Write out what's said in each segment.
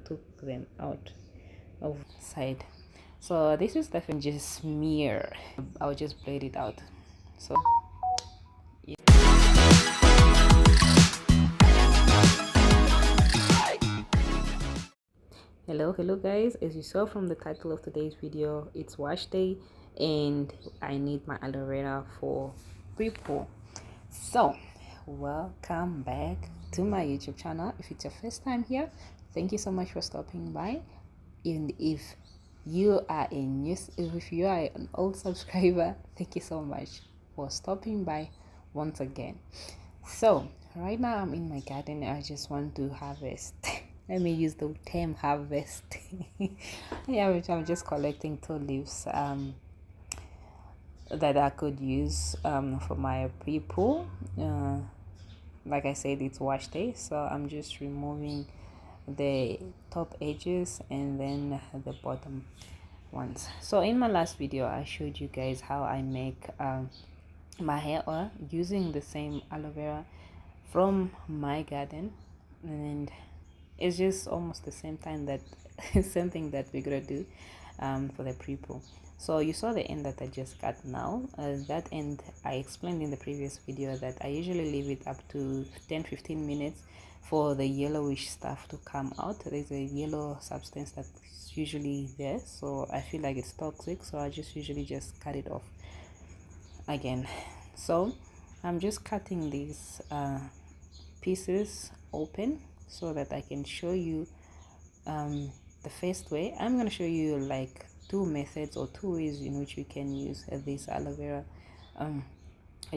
took them out of side. So this is the thing, just smear. I'll just blade it out. So yeah. Hello guys, as you saw from the title of today's video, it's wash day and I need my aloe vera for pre-poo. So welcome back to my YouTube channel. If it's your first time here, thank you so much for stopping by. And if you are if you are an old subscriber, thank you so much for stopping by once again. So right now I'm in my garden. I just want to harvest. Let me use the term harvest. Yeah, which I'm just collecting tulips that I could use for my pre-poo. Like I said, it's wash day, so I'm just removing the top edges and then the bottom ones. So in my last video I showed you guys how I make my hair oil using the same aloe vera from my garden, and it's just almost the same thing that we're gonna do for the pre-poo. So you saw the end that I just cut now. That end I explained in the previous video that I usually leave it up to 10-15 minutes for the yellowish stuff to come out. There's a yellow substance that's usually there, so I feel like it's toxic, so I just usually just cut it off again. So I'm just cutting these pieces open so that I can show you the first way. I'm going to show you like two methods or two ways in which you can use this aloe vera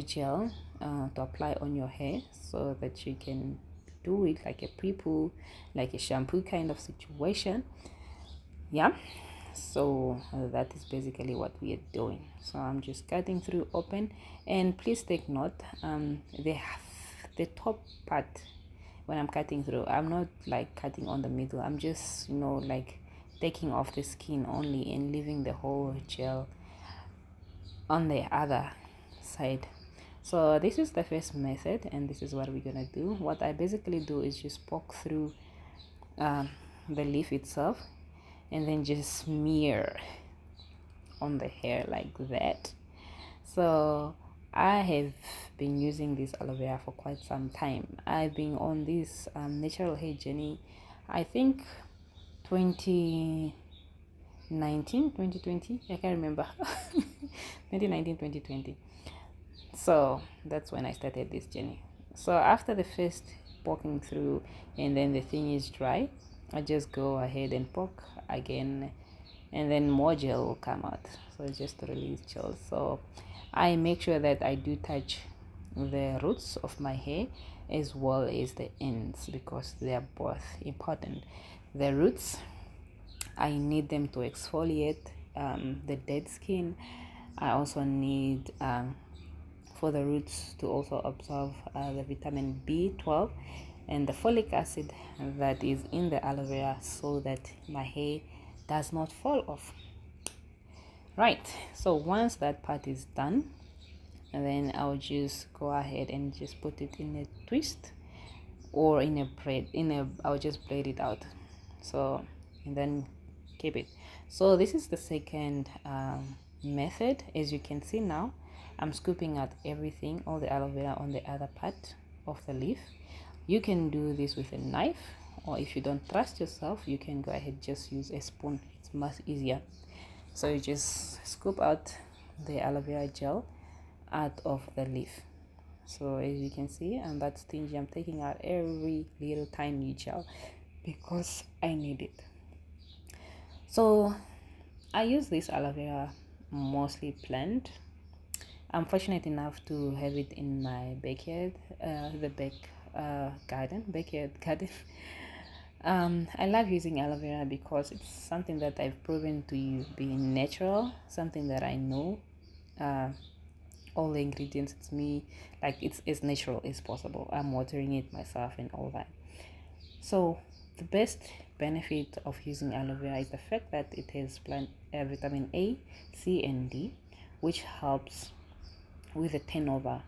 gel to apply on your hair, so that you can do it like a pre-poo, like a shampoo kind of situation. Yeah, so that is basically what we are doing. So I'm just cutting through open, and please take note, the top part, when I'm cutting through, I'm not like cutting on the middle. I'm just, you know, like taking off the skin only and leaving the whole gel on the other side. So this is the first method, and this is what we're gonna do. What I basically do is just poke through the leaf itself and then just smear on the hair like that. So I have been using this aloe vera for quite some time. I've been on this natural hair journey, I think 2019, 2020, I can't remember. 2019, 2020. So that's when I started this journey. So after the first poking through and then the thing is dry, I just go ahead and poke again, and then more gel will come out. So it's just to release gel. So I make sure that I do touch the roots of my hair as well as the ends, because they are both important. The roots, I need them to exfoliate the dead skin. I also need for the roots to also absorb the vitamin B12 and the folic acid that is in the aloe vera, so that my hair does not fall off. Right, so once that part is done, and then I'll just go ahead and just put it in a twist or in a braid. I'll just braid it out, so, and then keep it. So this is the second method. As you can see now, I'm scooping out everything, all the aloe vera on the other part of the leaf. You can do this with a knife, or if you don't trust yourself, you can go ahead, just use a spoon. It's much easier. So you just scoop out the aloe vera gel out of the leaf. So as you can see, I'm that stingy. I'm taking out every little tiny gel because I need it. So I use this aloe vera mostly plant. I'm fortunate enough to have it in my backyard, backyard garden. I love using aloe vera because it's something that I've proven to be natural, something that I know all the ingredients. It's me, like it's as natural as possible. I'm watering it myself and all that. So the best benefit of using aloe vera is the fact that it has plant vitamin A, C, and D, which helps with the turnover,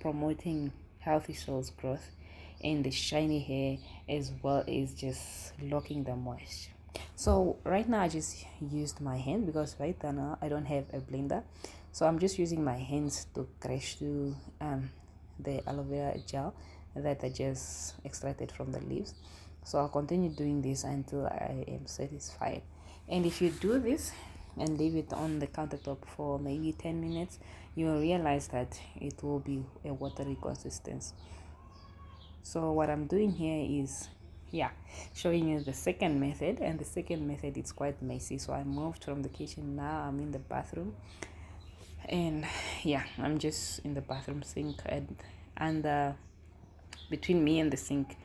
promoting healthy cells growth and the shiny hair, as well as just locking the moisture. So right now I just used my hand because right now I don't have a blender, so I'm just using my hands to crush through the aloe vera gel that I just extracted from the leaves. So I'll continue doing this until I am satisfied. And if you do this and leave it on the countertop for maybe 10 minutes, you will realize that it will be a watery consistency. So what I'm doing here is, yeah, showing you the second method, and the second method is quite messy. So I moved from the kitchen, now I'm in the bathroom, and yeah, I'm just in the bathroom sink, and between me and the sink,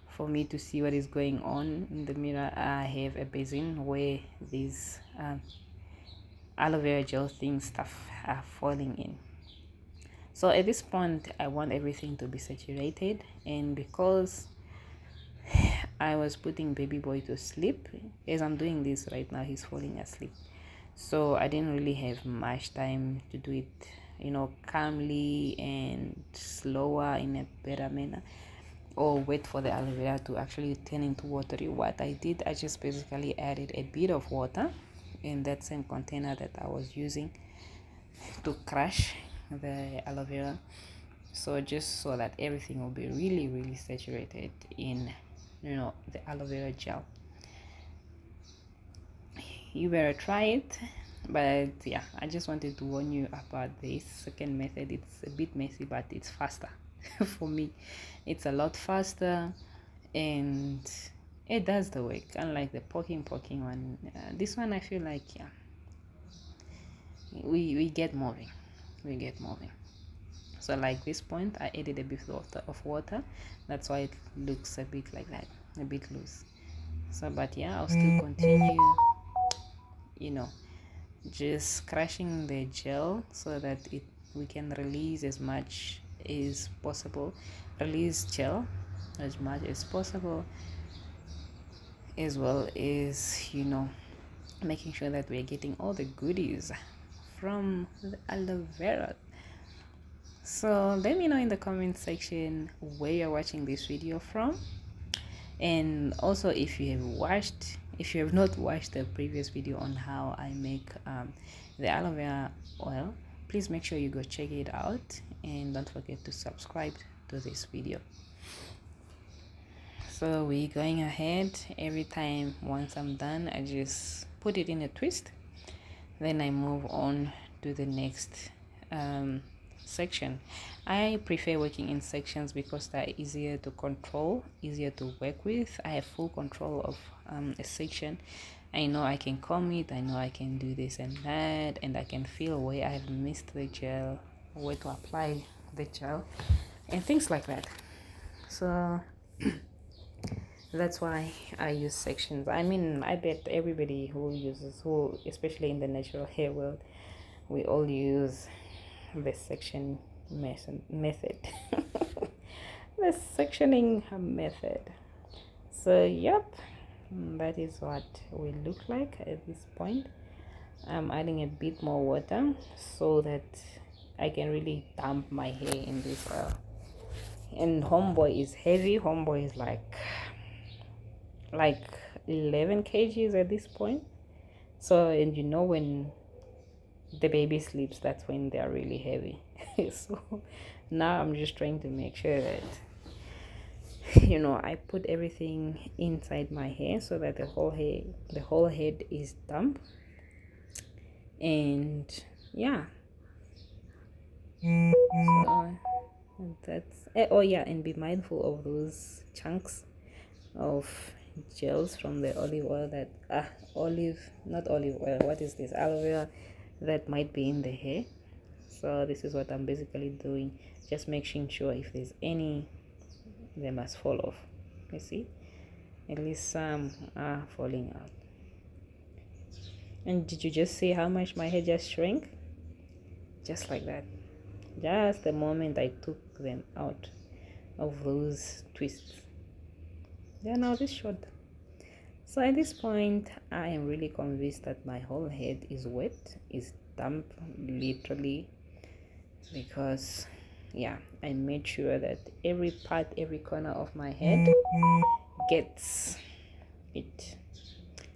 for me to see what is going on in the mirror, I have a basin where these aloe vera gel thing stuff are falling in. So at this point I want everything to be saturated, and because I was putting baby boy to sleep, as I'm doing this right now he's falling asleep, so I didn't really have much time to do it, calmly and slower in a better manner, or wait for the aloe vera to actually turn into watery. What I did, I just basically added a bit of water in that same container that I was using to crush the aloe vera, so just so that everything will be really really saturated in the aloe vera gel. You better try it. But yeah, I just wanted to warn you about this second method. It's a bit messy, but it's faster. For me it's a lot faster, and it does the work, unlike the poking one. This one I feel like, yeah, we get moving. So like this point I added a bit of water, that's why it looks a bit like that, a bit loose. So but yeah, I'll still continue, just crushing the gel so that we can release as much as possible, release gel as much as possible, as well as making sure that we're getting all the goodies from the aloe vera. So let me know in the comment section where you're watching this video from, and also if you have not watched the previous video on how I make the aloe vera oil, please make sure you go check it out, and don't forget to subscribe to this video. So we're going ahead. Every time, once I'm done, I just put it in a twist, then I move on to the next section. I prefer working in sections because they're easier to control, easier to work with. I have full control of a section. I know I can comb it, I know I can do this and that, and I can feel where I've missed the gel, where to apply the gel, and things like that. So that's why I use sections. I mean, I bet everybody who especially in the natural hair world, we all use the section method. The sectioning method. So yep, that is what we look like at this point. I'm adding a bit more water so that I can really dump my hair in this oil. And homeboy is heavy. Homeboy is like 11 kgs at this point. So, and when the baby sleeps, that's when they're really heavy. So now I'm just trying to make sure that I put everything inside my hair so that the whole head is damp. And yeah, so that's oh yeah, and be mindful of those chunks of gels from the olive oil that not olive oil, what is this, aloe vera, that might be in the hair. So this is what I'm basically doing, just making sure if there's any, they must fall off. You see, at least some are falling out. And did you just see how much my hair just shrank? Just like that, just the moment I took them out of those twists. They're now this short. So at this point I am really convinced that my whole head is wet, is damp, literally, because yeah, I made sure that every part, every corner of my head gets it.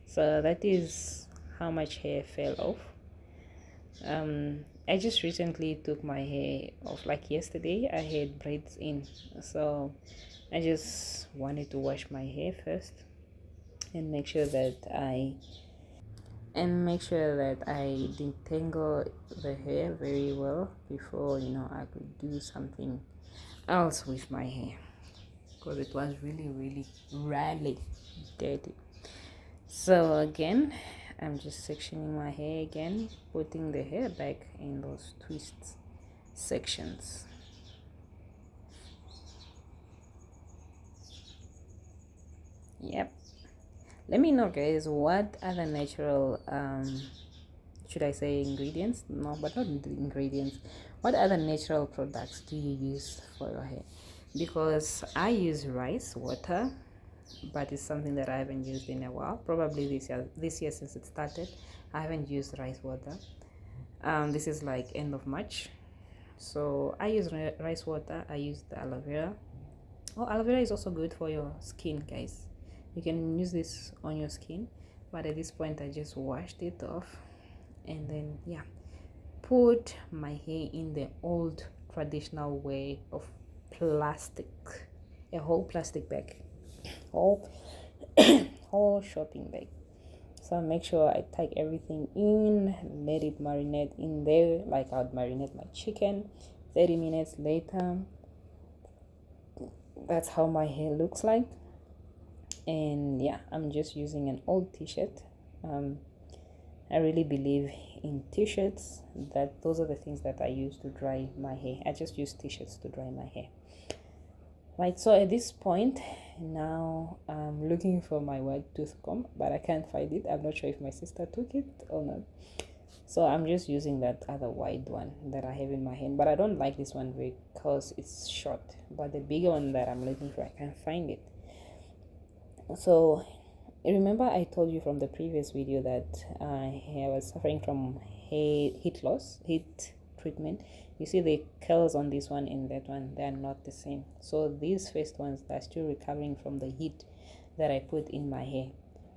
So that is how much hair fell off. I just recently took my hair off, like yesterday I had braids in, so I just wanted to wash my hair first and make sure that I detangle the hair very well before I could do something else with my hair, because it was really dirty. So again, I'm just sectioning my hair again, putting the hair back in those twists sections. Yep. Let me know, guys, what other natural should I say ingredients? No, but not the ingredients. What other natural products do you use for your hair? Because I use rice water, but it's something that I haven't used in a while. Probably this year since it started, I haven't used rice water. This is like end of March, so I use rice water. I use the aloe vera. Oh, aloe vera is also good for your skin, guys. You can use this on your skin, but at this point I just washed it off, and then yeah, put my hair in the old traditional way of plastic, a whole plastic bag, whole whole shopping bag. So make sure I take everything in, let it marinate in there like I'd marinate my chicken. 30 minutes later, that's how my hair looks like. And yeah, I'm just using an old t-shirt. I really believe in t-shirts, that those are the things that I use to dry my hair. I just use t-shirts to dry my hair. Right, so at this point now I'm looking for my white tooth comb, but I can't find it. I'm not sure if my sister took it or not, so I'm just using that other white one that I have in my hand. But I don't like this one because it's short, but the bigger one that I'm looking for, I can't find it. So remember I told you from the previous video that I was suffering from heat loss, heat treatment. You see the curls on this one and that one, they are not the same. So these first ones are still recovering from the heat that I put in my hair.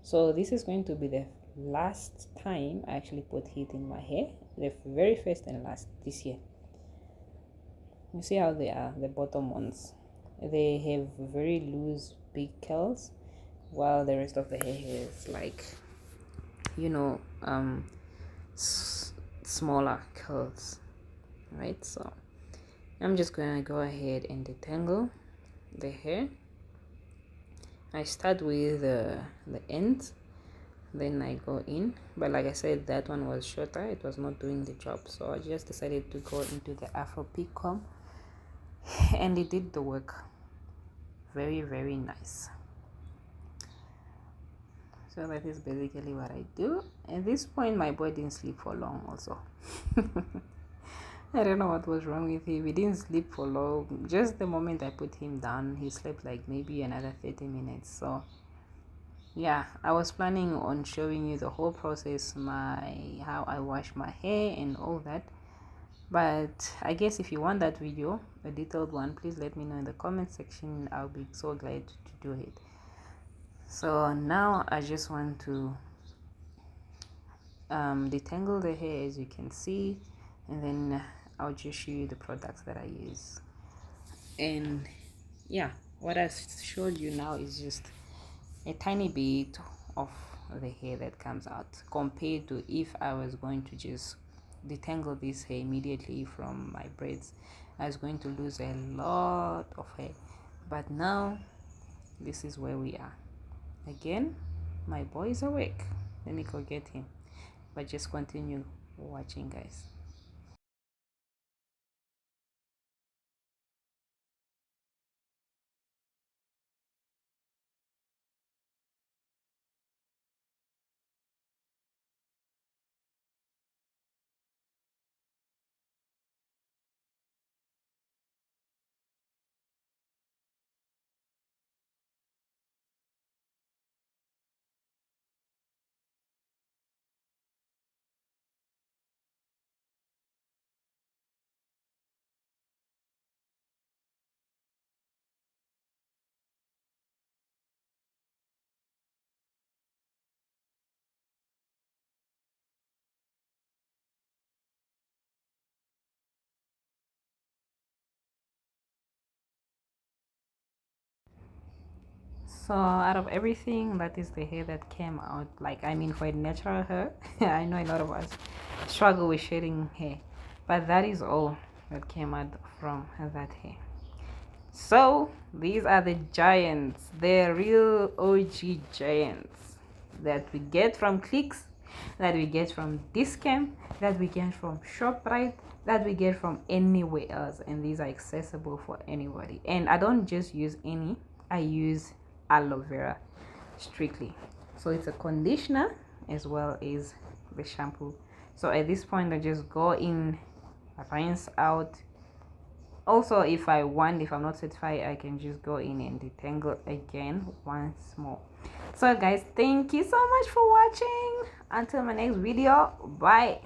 So this is going to be the last time I actually put heat in my hair, the very first and last this year. You see how they are, the bottom ones. They have very loose big curls, while the rest of the hair is like, you know, smaller curls, right? So I'm just gonna go ahead and detangle the hair. I start with the ends, then I go in, but like I said, that one was shorter, it was not doing the job, so I just decided to go into the Afro peak comb, and it did the work. Very nice. So that is basically what I do. At this point my boy didn't sleep for long also. I don't know what was wrong with him. He didn't sleep for long. Just the moment I put him down, he slept like maybe another 30 minutes. So yeah, I was planning on showing you the whole process, how I wash my hair and all that. But I guess if you want that video, a detailed one, please let me know in the comment section. I'll be so glad to do it. So now I just want to detangle the hair, as you can see, and then I'll just show you the products that I use. And yeah, what I showed you now is just a tiny bit of the hair that comes out, compared to if I was going to just detangle this hair immediately from my braids. I was going to lose a lot of hair, but now this is where we are. Again, my boy is awake. Let me go get him, but just continue watching, guys. So out of everything, that is the hair that came out. Like, I mean, for a natural hair, I know a lot of us struggle with shedding hair, but that is all that came out from that hair. So these are the giants, the real OG giants that we get from clicks, that we get from Discam, that we get from ShopRite, that we get from anywhere else, and these are accessible for anybody. And I don't just use any, I use aloe vera strictly. So it's a conditioner as well as the shampoo. So at this point I just go in, rinse out. Also, if I want, if I'm not certified, I can just go in and detangle again once more. So guys, thank you so much for watching. Until my next video, bye.